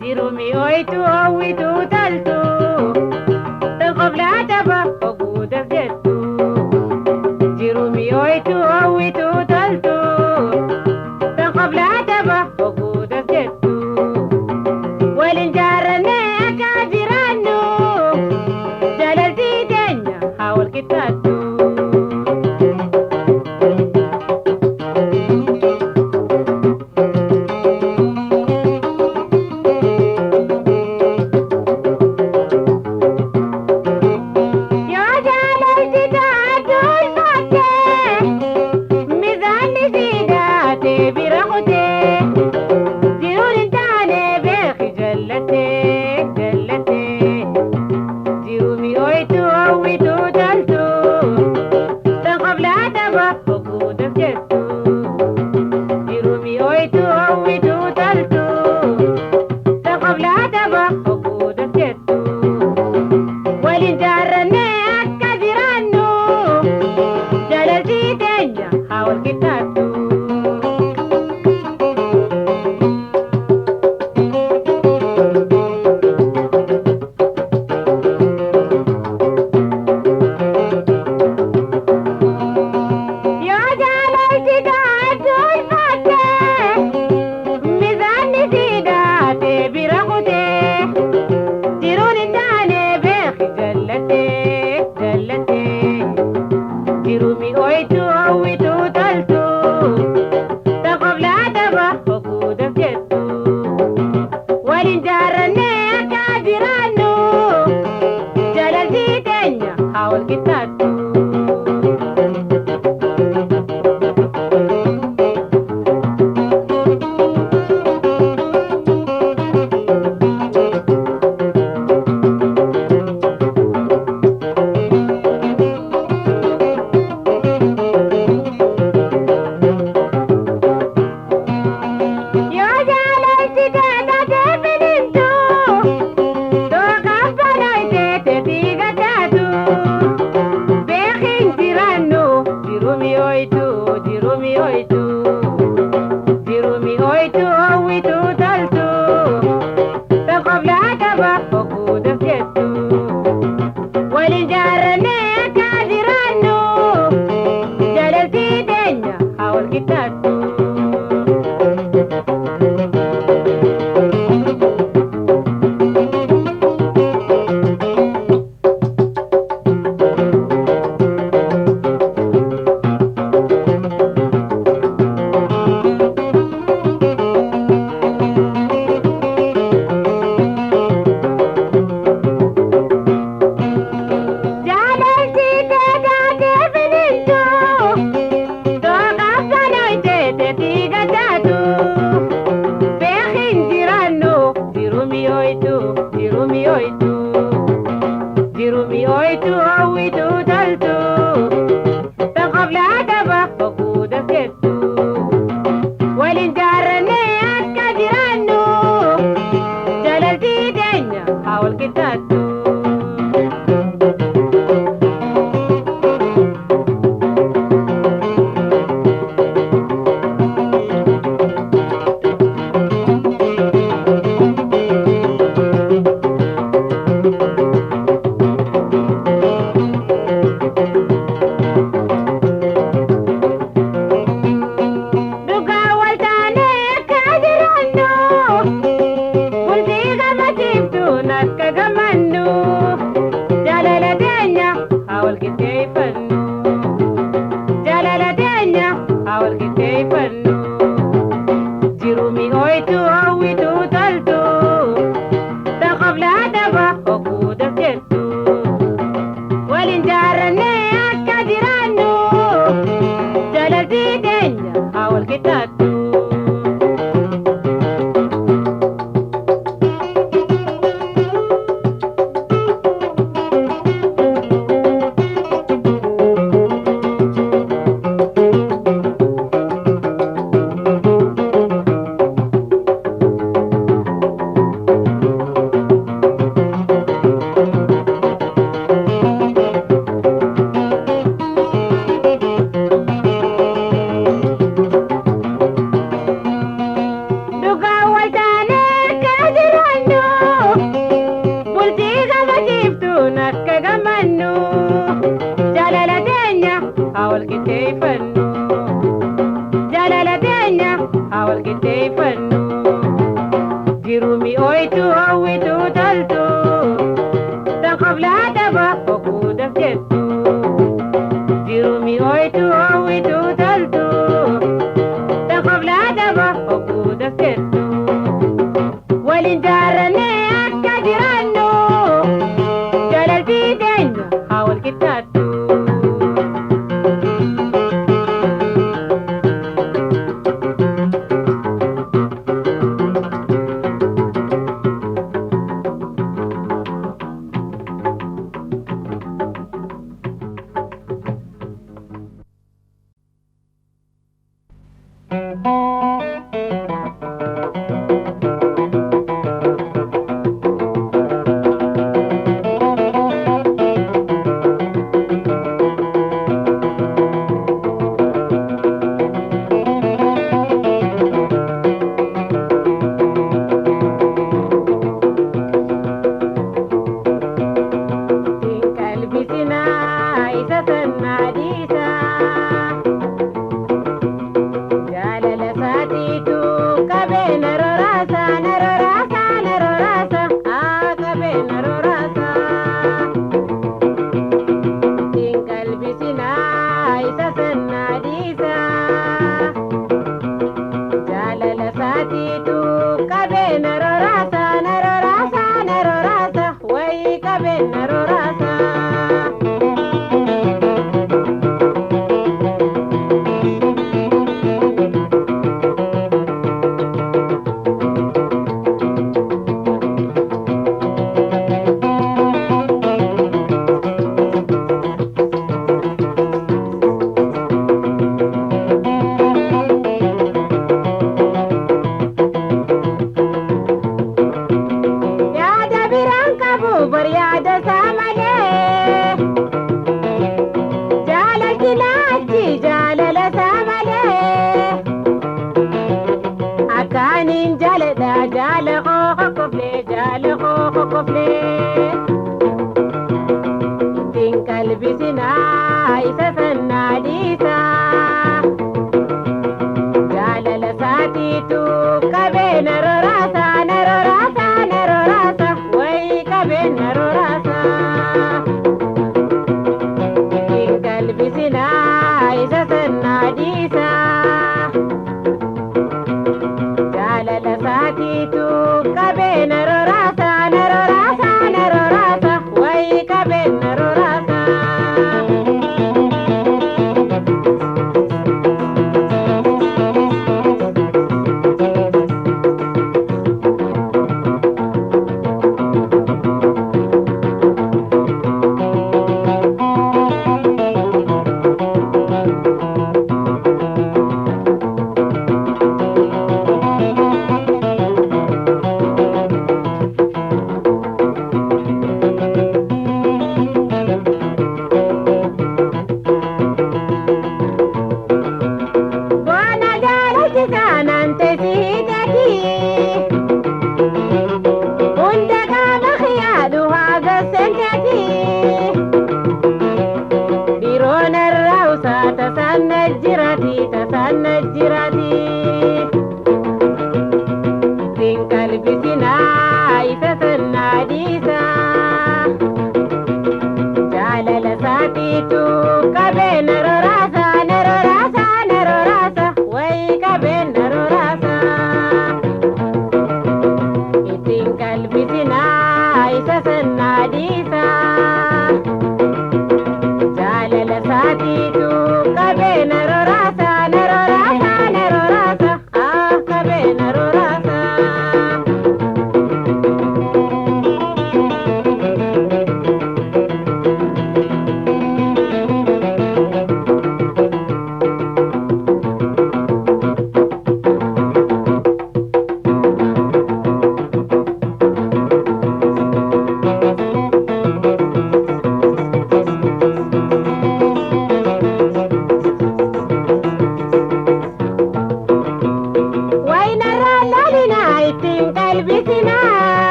Dirumi oitu owitu taltu تنقب العتبة وجودك جدو جيرومي اويتو اويتو تلتو تنقب العتبة وجودك جدو والانجارنا كاجرانو جلالتي دنيا حاول كتاتو hawal kitatu. Kalbisina isa sanadi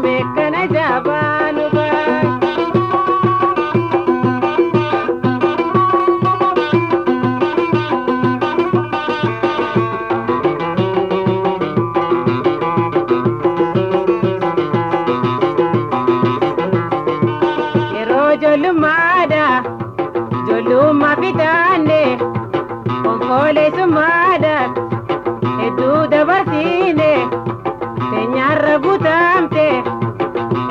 yoome kana jaabaanu baay. Yeroo ijoollummaadha ijoollummaa fitaanne konkolleessummaadha hedduu dabarsiine teenyarra butamte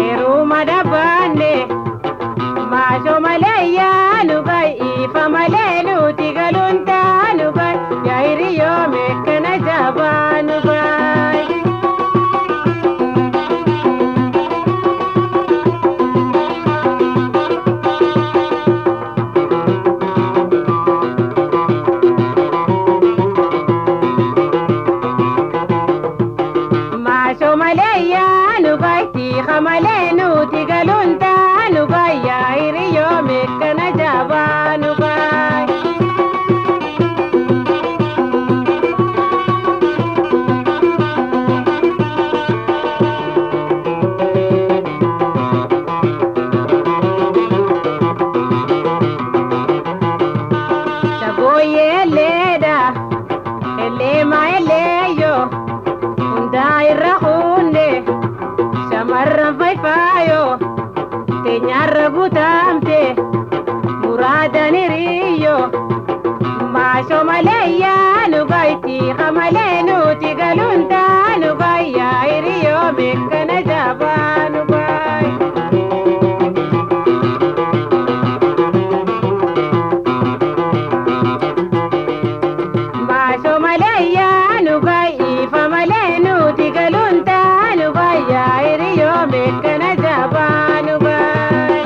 heeruma dhaabbanne maashoo malee yaanu baay ifa malee nuti galuun taanu baay yaa hiriyoome kana jaabaanu baay. Maashoo malee yaanu baay tiiha malee nuti galuun taanu baay yaa hiriyoome kana jaabaanu baay. Sabooyee elleedha elleema elleeyyo hundaa irra hunde shamarran faayfaayo teenyarra butamte muraadan hiriyyo maashoo malee yaanu baay tiiha malee nuti galuun taanu baay yaa hiriyoome kana jaabaanu baay. Maashoo malee yaanu baay ifa malee nuti galuun taanu baay yaa hiriyoome kana jaabaanu baay.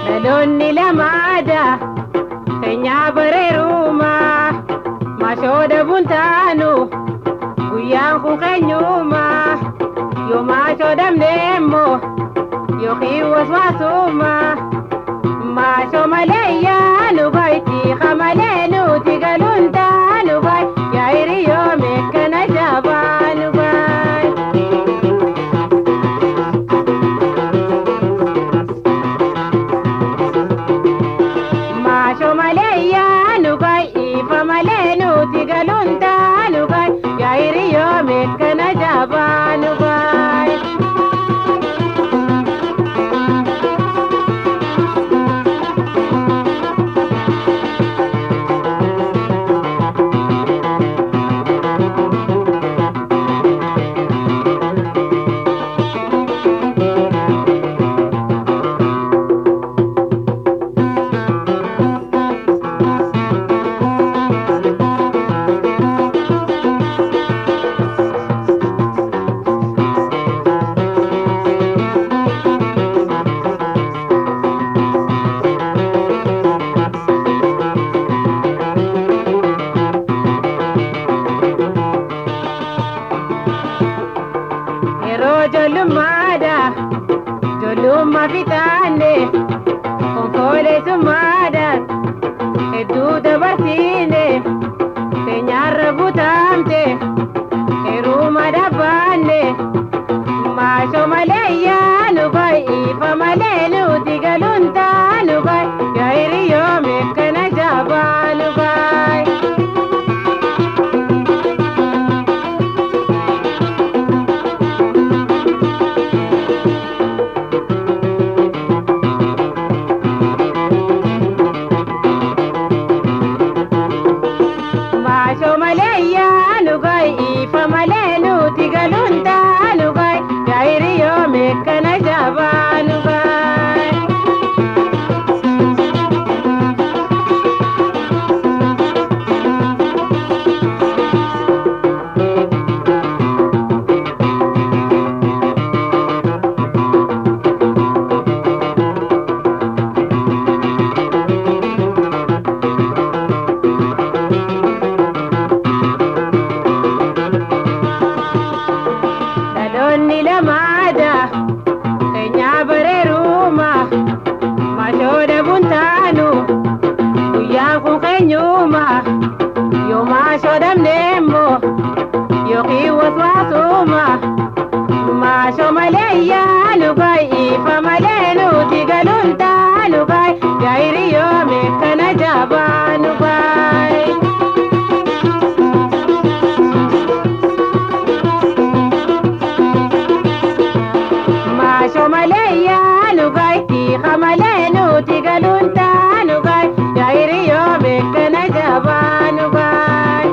Dhaloonni lamaadha keenyaa bareerumaa maashoo dhabuun taanu guyyaan kun keenyumaa yoo maashoo dhabne immoo yookiin waswaasumaa maashoo malee yaanu baay tiiha malee nuti galuun taanu baay yaa hiriyoome kana jaabaanu baay. Maashoo malee yaanu baay ifa malee nuti galuun taanu baay yaa hiriyoome kana jaabaanu baay. Yeroo ijoollummaadha ijoollummaa fitaanne konkolleessummaadha hedduu dabarsiine teenyarra butamte heeruma dhaabbanne maashoo malee yaanu baay ifa malee nuti galuun taanu baay yaa hiriyoome kana jaabaanu baay. Maashoo malee yaanu baay ifa malee nuti galuun taanu baay yaa hiriyoome kana jaabaanu baay. malee nuti galuun taanu gaay yaa hiriyyoo beekana jabaanu gaay.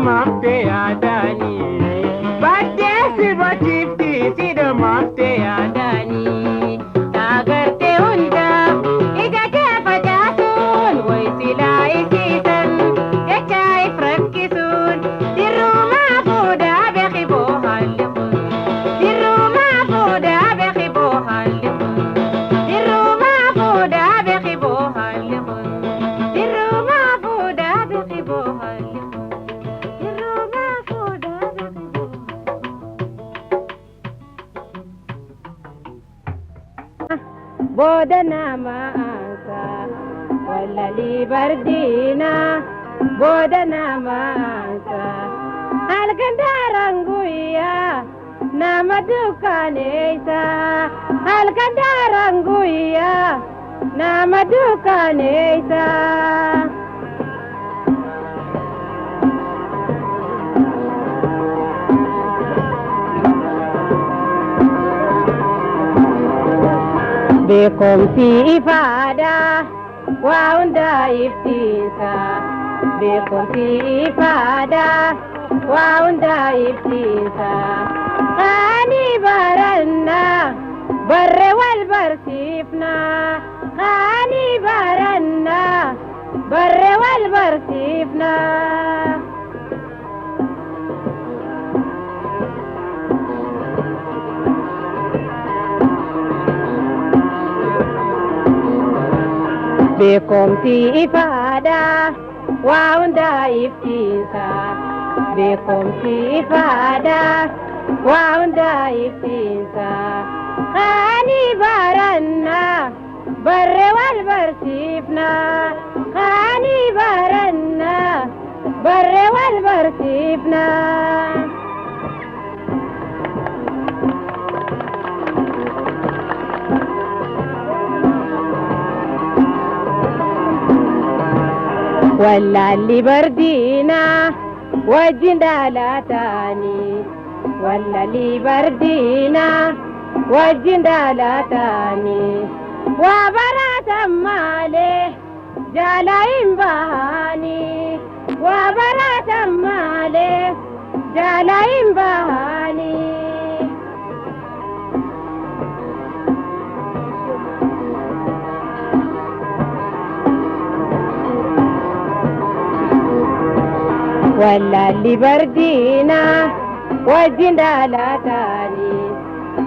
mafte adani badde siba chifti sida mafte adani agarte hunda ija ke fajasun way sila isisan jecha ifrakkisun sirru mafuda beqibo halikun sirru mafuda beqibo halikun sirru mafuda beqibo halikun sirru mafuda beqibo halikun sirru mafuda beqibo bodana maasa wallali bardina bodana maasa halkandaranguya nama dukanesa halkandaranguya nama dukanesa bekom si ifada waunda iftisa bekom si ifada waunda iftisa khani baranna barre wal barsifna khani baranna barre wal barsifna bekom si ifada waunda iftisa bekom si ifada waunda iftisa khani baranna barre wal barsifna khani baranna barre wal barsifna واللي بردينا وجندالاتاني واللي بردينا وجندالاتاني وبرات مالي جالاين بهاني وبرات مالي جالاين بهاني واللي بردينا وجندالاتاني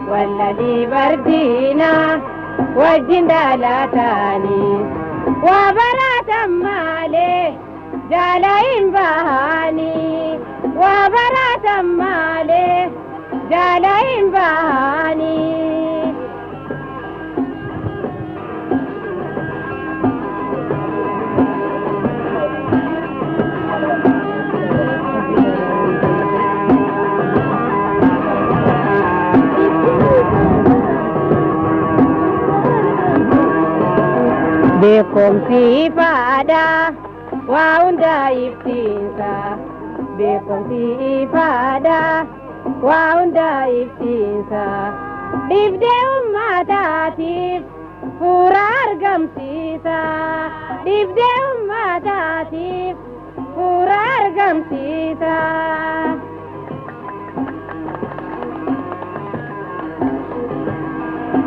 واللي بردينا وجندالاتاني وبرات مالي جالاين بهاني وبرات مالي جالاين بهاني bekom si ifada waunda iftisa bekom si ifada waunda iftisa dibde ummatatif furar gamsisa dibde ummatatif furar gamsisa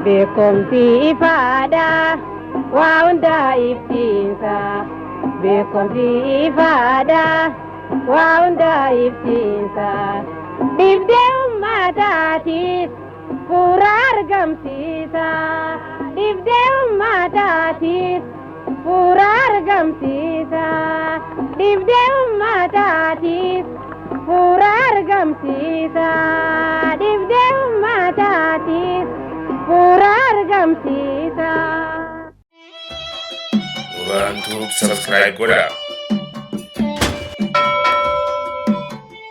bekom si ifada waunda iftisa bekom si ifada waunda iftisa dibde ummatatif furar gamsisa dibde ummatatif furar gamsisa dibde ummatatif furar gamsisa dibde ummatatif furar gamsisa Bantu subscribe Goda.